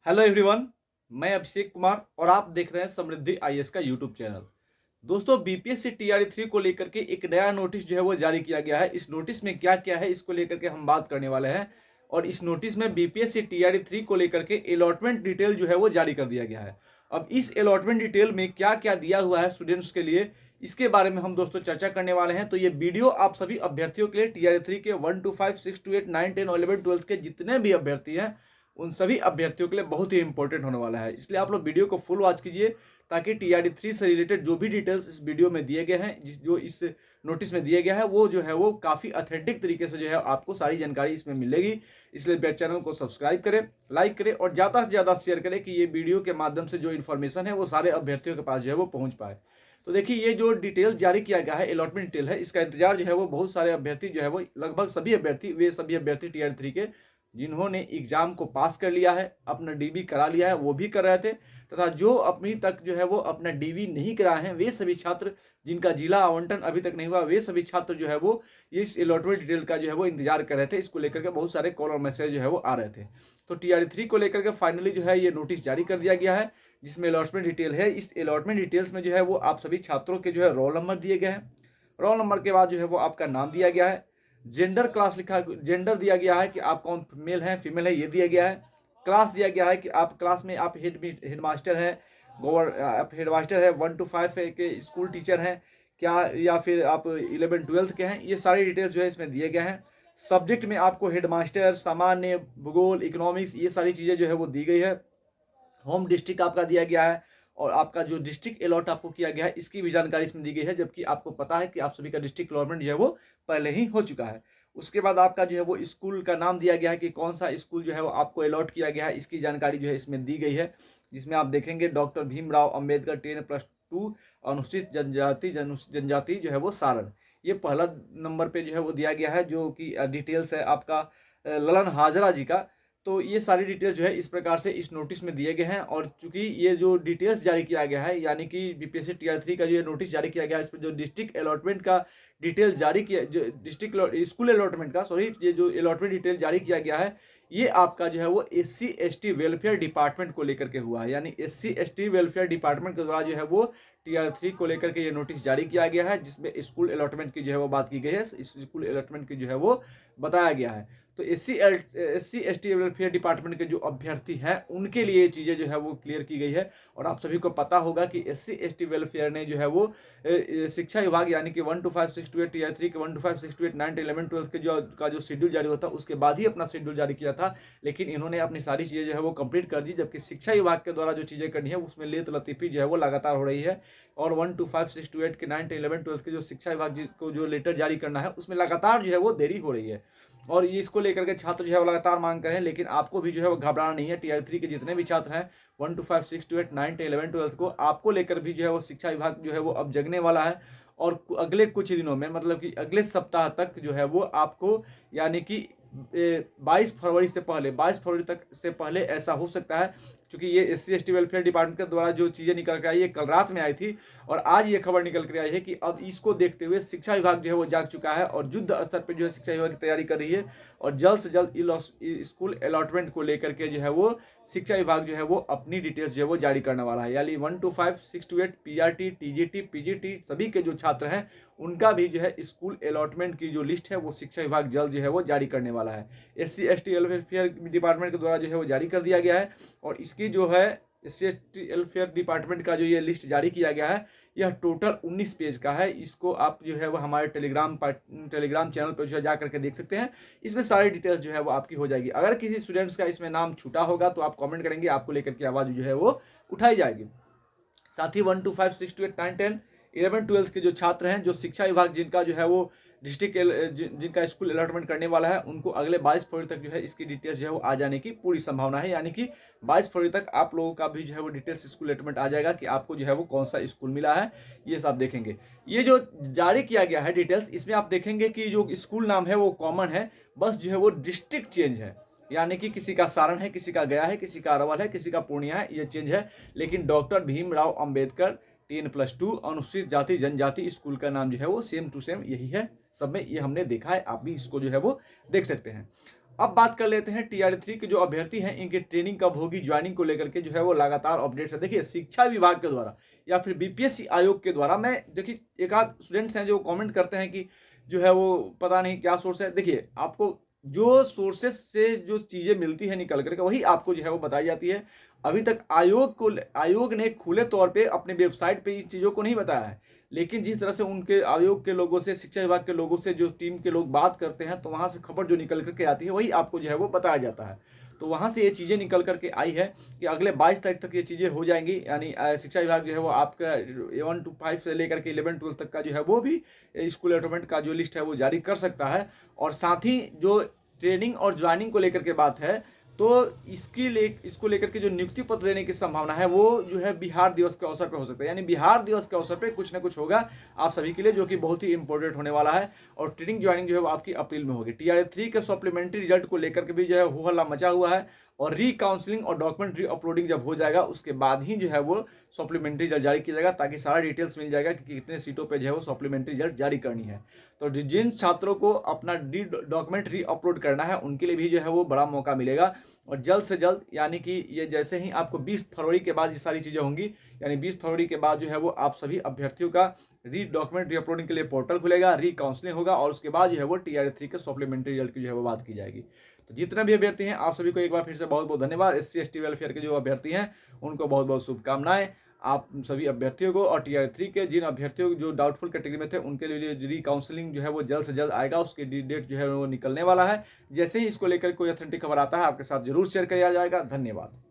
Hello everyone. मैं अभिषेक कुमार और आप देख रहे हैं समृद्धि आईएएस का यूट्यूब चैनल। दोस्तों, बीपीएससी टीआरई 3 को लेकर के एक नया नोटिस जो है वो जारी किया गया है। इस नोटिस में क्या क्या है इसको लेकर के हम बात करने वाले हैं। और इस नोटिस में बीपीएससी टीआरई 3 को लेकर के अलॉटमेंट डिटेल जो है वो जारी कर दिया गया है। अब इस अलॉटमेंट डिटेल में क्या क्या दिया हुआ है स्टूडेंट्स के लिए, इसके बारे में हम दोस्तों चर्चा करने वाले हैं। तो ये वीडियो आप सभी अभ्यर्थियों के लिए टीआरई 3 के 1 to 5, 6 to 8, 9, 10 और 11, 12 के जितने भी अभ्यर्थी हैं उन सभी अभ्यर्थियों के लिए बहुत ही इंपॉर्टेंट होने वाला है। इसलिए आप लोग वीडियो को फुल वॉच कीजिए ताकि टीआरई 3 से रिलेटेड जो भी डिटेल्स इस वीडियो में दिए गए हैं, जो इस नोटिस में दिए गया है, वो जो है वो काफ़ी ऑथेंटिक तरीके से जो है आपको सारी जानकारी इसमें मिलेगी। इसलिए चैनल को सब्सक्राइब करें, लाइक करें और ज़्यादा से ज़्यादा शेयर करें कि ये वीडियो के माध्यम से जो इन्फॉर्मेशन है वो सारे अभ्यर्थियों के पास जो है वो पहुँच पाए। तो देखिए, ये जो डिटेल्स जारी किया गया है, अलॉटमेंट डिटेल है, इसका इंतजार जो है वो बहुत सारे अभ्यर्थी जो है वो लगभग सभी अभ्यर्थी, वे सभी अभ्यर्थी टीआरई 3 के जिन्होंने एग्जाम को पास कर लिया है, अपना डीबी करा लिया है, वो भी कर रहे थे, तथा जो अभी तक जो है वो अपना डीबी नहीं कराए हैं, वे सभी छात्र जिनका जिला आवंटन अभी तक नहीं हुआ, वे सभी छात्र जो है वो इस अलॉटमेंट डिटेल का जो है वो इंतजार कर रहे थे। इसको लेकर के बहुत सारे कॉल और मैसेज जो है वो आ रहे थे। तो टीआरई 3 को लेकर के फाइनली जो है ये नोटिस जारी कर दिया गया है, जिसमें अलॉटमेंट डिटेल है। इस अलॉटमेंट डिटेल्स में जो है वो आप सभी छात्रों के जो है रोल नंबर दिए गए हैं। रोल नंबर के बाद जो है वो आपका नाम दिया गया है। जेंडर क्लास लिखा, जेंडर दिया गया है कि आप कौन मेल है फीमेल है, ये दिया गया है। क्लास दिया गया है कि आप क्लास में आप हेड मास्टर हैं, आप हेड मास्टर है, 1 to 5 के स्कूल टीचर हैं क्या, या फिर आप 11 12 के हैं। ये सारी डिटेल्स जो है इसमें दिए गए हैं। सब्जेक्ट में आपको हेड मास्टर, सामान्य, भूगोल, इकोनॉमिक्स, ये सारी चीज़ें जो है वो दी गई है। होम डिस्ट्रिक्ट आपका दिया गया है और आपका जो डिस्ट्रिक्ट अलॉट आपको किया गया है इसकी भी जानकारी इसमें दी गई है, जबकि आपको पता है कि आप सभी का डिस्ट्रिक्ट अलॉटमेंट जो है वो पहले ही हो चुका है। उसके बाद आपका जो है वो स्कूल का नाम दिया गया है कि कौन सा स्कूल जो है वो आपको अलॉट किया गया है, इसकी जानकारी जो है इसमें दी गई है, जिसमें आप देखेंगे डॉक्टर भीमराव अंबेडकर 10+2 अनुसूचित जनजाति जो है वो सारण, ये पहला नंबर पे जो है वो दिया गया है, जो कि डिटेल्स है आपका ललन हाजरा जी का। तो ये सारी डिटेल्स जो है इस प्रकार से इस नोटिस में दिए गए हैं। और चूंकि ये जो डिटेल्स जारी किया गया है, यानी कि बीपीएससी टीआरई 3 का जो ये नोटिस जारी किया गया है, इस पर जो डिस्ट्रिक्ट अलॉटमेंट का डिटेल जारी किया, जो डिस्ट्रिक्ट स्कूल अलॉटमेंट का, सॉरी, ये जो अलॉटमेंट डिटेल जारी किया गया है, ये आपका जो है वो एससी एसटी वेलफेयर डिपार्टमेंट को लेकर के हुआ है। यानी एससी एसटी वेलफेयर डिपार्टमेंट के द्वारा जो है वो टीआरई 3 को लेकर के ये नोटिस जारी किया गया है, जिसमें स्कूल अलॉटमेंट की जो है वो बात की गई है, इस स्कूल अलॉटमेंट की जो है वो बताया गया है। तो एससी एसटी वेलफेयर डिपार्टमेंट के जो अभ्यर्थी हैं उनके लिए ये चीज़ें जो है वो क्लियर की गई है। और आप सभी को पता होगा कि एससी एसटी वेलफेयर ने जो है वो शिक्षा विभाग, यानी कि 1 to 5, 6 to 8 टीआरई 3 के 1 to 5, 6 to 8, 9, 10, 11, 12 के जो शेड्यूल जारी होता उसके बाद ही अपना शेड्यूल जारी किया था। लेकिन इन्होंने अपनी सारी चीज़ें जो है वो कंप्लीट कर दी, जबकि शिक्षा विभाग के द्वारा जो चीज़ें करनी है उसमें लेत लतीफ़ी जो है वो लगातार हो रही है। और 1 to 5, 6 to 8 के 9, 10, 11, 12 के जो शिक्षा विभाग को जो लेटर जारी करना है उसमें लगातार जो है वो देरी हो रही है। और ये इसको लेकर के छात्र जो है वो लगातार मांग कर रहे हैं। लेकिन आपको भी जो है वो घबराना नहीं है। टीआरई 3 के जितने भी छात्र हैं 1 to 5, 6 to 8, 9, 10, 11, 12 को आपको लेकर भी जो है वो शिक्षा विभाग जो है वो अब जगने वाला है। और अगले कुछ दिनों में, मतलब कि अगले सप्ताह तक जो है वो आपको, यानी कि 22 फरवरी से पहले, 22 फरवरी तक से पहले ऐसा हो सकता है, क्योंकि ये एससी एसटी वेलफेयर डिपार्टमेंट के द्वारा जो चीज़ें निकल कर आई है कल रात में आई थी, और आज ये खबर निकल कर आई है कि अब इसको देखते हुए शिक्षा विभाग जो है वो जाग चुका है और युद्ध स्तर पर जो है शिक्षा विभाग की तैयारी कर रही है। और जल्द से जल्द स्कूल अलॉटमेंट को लेकर के जो है वो शिक्षा विभाग जो है वो अपनी डिटेल्स जो है वो जारी करने वाला है। यानी 1 to 5, 6 to 8 PRT, TGT, PGT सभी के जो छात्र हैं उनका भी जो है स्कूल अलॉटमेंट की जो लिस्ट है वो शिक्षा विभाग जल्द जो है वो जारी करने वाला है। एससी एसटी वेलफेयर डिपार्टमेंट के द्वारा जो है वो जारी कर दिया गया है। और इसकी जो है एससी एसटी वेलफेयर डिपार्टमेंट का जो ये लिस्ट जारी किया गया है, यह टोटल 19 पेज का है। इसको आप जो है वो हमारे टेलीग्राम चैनल पर जो है जा करके देख सकते हैं। इसमें सारी डिटेल्स जो है वो आपकी हो जाएगी। अगर किसी स्टूडेंट्स का इसमें नाम छूटा होगा तो आप कमेंट करेंगे, आपको लेकर के आवाज़ जो है वो उठाई जाएगी। साथ ही 1 to 5, 6 to 8, 9, 10, 11, 12 के जो छात्र हैं, जो शिक्षा विभाग जिनका जो है वो डिस्ट्रिक्ट जिनका स्कूल अलॉटमेंट करने वाला है, उनको अगले 22 फरवरी तक जो है इसकी डिटेल्स जो है वो आ जाने की पूरी संभावना है। यानी कि 22 फरवरी तक आप लोगों का भी जो है वो डिटेल्स स्कूल अलॉटमेंट आ जाएगा कि आपको जो है वो कौन सा स्कूल मिला है, ये सब देखेंगे। ये जो जारी किया गया है डिटेल्स, इसमें आप देखेंगे कि जो स्कूल नाम है वो कॉमन है, बस जो है वो डिस्ट्रिक्ट चेंज है। यानी कि किसी का सारण है, किसी का गया है, किसी का अरवल है, किसी का पूर्णिया है, ये चेंज है। लेकिन डॉक्टर भीमराव अंबेडकर 10+2 अनुसूचित जाति जनजाति स्कूल का नाम जो है वो सेम टू सेम यही है सब में, ये हमने देखा है, आप भी इसको जो है वो देख सकते हैं। अब बात कर लेते हैं टीआरई 3 के जो अभ्यर्थी हैं, इनकी ट्रेनिंग कब होगी, ज्वाइनिंग को लेकर के जो है वो लगातार अपडेट्स है। देखिए, शिक्षा विभाग के द्वारा या फिर बीपीएससी आयोग के द्वारा, मैं देखिए एक आध स्टूडेंट्स हैं जो कमेंट करते हैं कि जो है वो पता नहीं क्या सोर्स है। देखिए, आपको जो सोर्सेस से जो चीज़ें मिलती है निकल करके, वही आपको जो है वो बताई जाती है। अभी तक आयोग ने खुले तौर पे अपने वेबसाइट पे इस चीज़ों को नहीं बताया है, लेकिन जिस तरह से उनके आयोग के लोगों से, शिक्षा विभाग के लोगों से जो टीम के लोग बात करते हैं, तो वहाँ से खबर जो निकल करके आती है वही आपको जो है वो बताया जाता है। तो वहाँ से ये चीज़ें निकल करके आई है कि अगले 22 तारीख तक ये चीज़ें हो जाएंगी। यानी शिक्षा विभाग जो है वो आपका 1 to 5 से लेकर के 11-12 तक का जो है वो भी स्कूल अलॉटमेंट का जो लिस्ट है वो जारी कर सकता है। और साथ ही जो ट्रेनिंग और ज्वाइनिंग को लेकर के बात है, तो इसको लेकर के जो नियुक्ति पत्र देने की संभावना है वो जो है बिहार दिवस के अवसर पर हो सकता है। यानी बिहार दिवस के अवसर पर कुछ ना कुछ होगा आप सभी के लिए, जो कि बहुत ही इंपॉर्टेंट होने वाला है। और ट्रेनिंग ज्वाइनिंग जो है वो आपकी अप्रैल में होगी। टीआरई 3 के सप्लीमेंट्री रिजल्ट को लेकर के भी जो है हो हल्ला मचा हुआ है, और री-काउंसलिंग और डॉक्यूमेंट री अपलोडिंग जब हो जाएगा उसके बाद ही जो है वो सप्लीमेंट्री रिजल्ट जारी किया जाएगा, ताकि सारा डिटेल्स मिल जाएगा कि कितने सीटों पे जो है वो सप्लीमेंट्री रिजल्ट जारी करनी है। तो जिन छात्रों को अपना डॉक्यूमेंट री अपलोड करना है उनके लिए भी जो है वो बड़ा मौका मिलेगा। और जल्द से जल्द, यानी कि ये जैसे ही आपको 20 फरवरी के बाद ये सारी चीज़ें होंगी, यानी 20 फरवरी के बाद जो है वो आप सभी अभ्यर्थियों का डॉक्यूमेंट री अपलोडिंग के लिए पोर्टल खुलेगा, री काउंसलिंग होगा, और उसके बाद जो है वो टीआरई 3 के सप्लीमेंट्री रिजल्ट की जो है वो बात की जाएगी। तो जितने भी अभ्यर्थी हैं आप सभी को एक बार फिर से बहुत बहुत धन्यवाद। एससी एसटी वेलफेयर के जो अभ्यर्थी हैं उनको बहुत बहुत शुभकामनाएं। आप सभी अभ्यर्थियों को, और टीआरई 3 के जिन अभ्यर्थियों जो डाउटफुल कैटेगरी में थे उनके लिए री काउंसलिंग जो है वो जल्द से जल्द आएगा, उसकी डेट जो है वो निकलने वाला है। जैसे ही इसको लेकर कोई ऑथेंटिक खबर आता है आपके साथ जरूर शेयर किया जाएगा। धन्यवाद।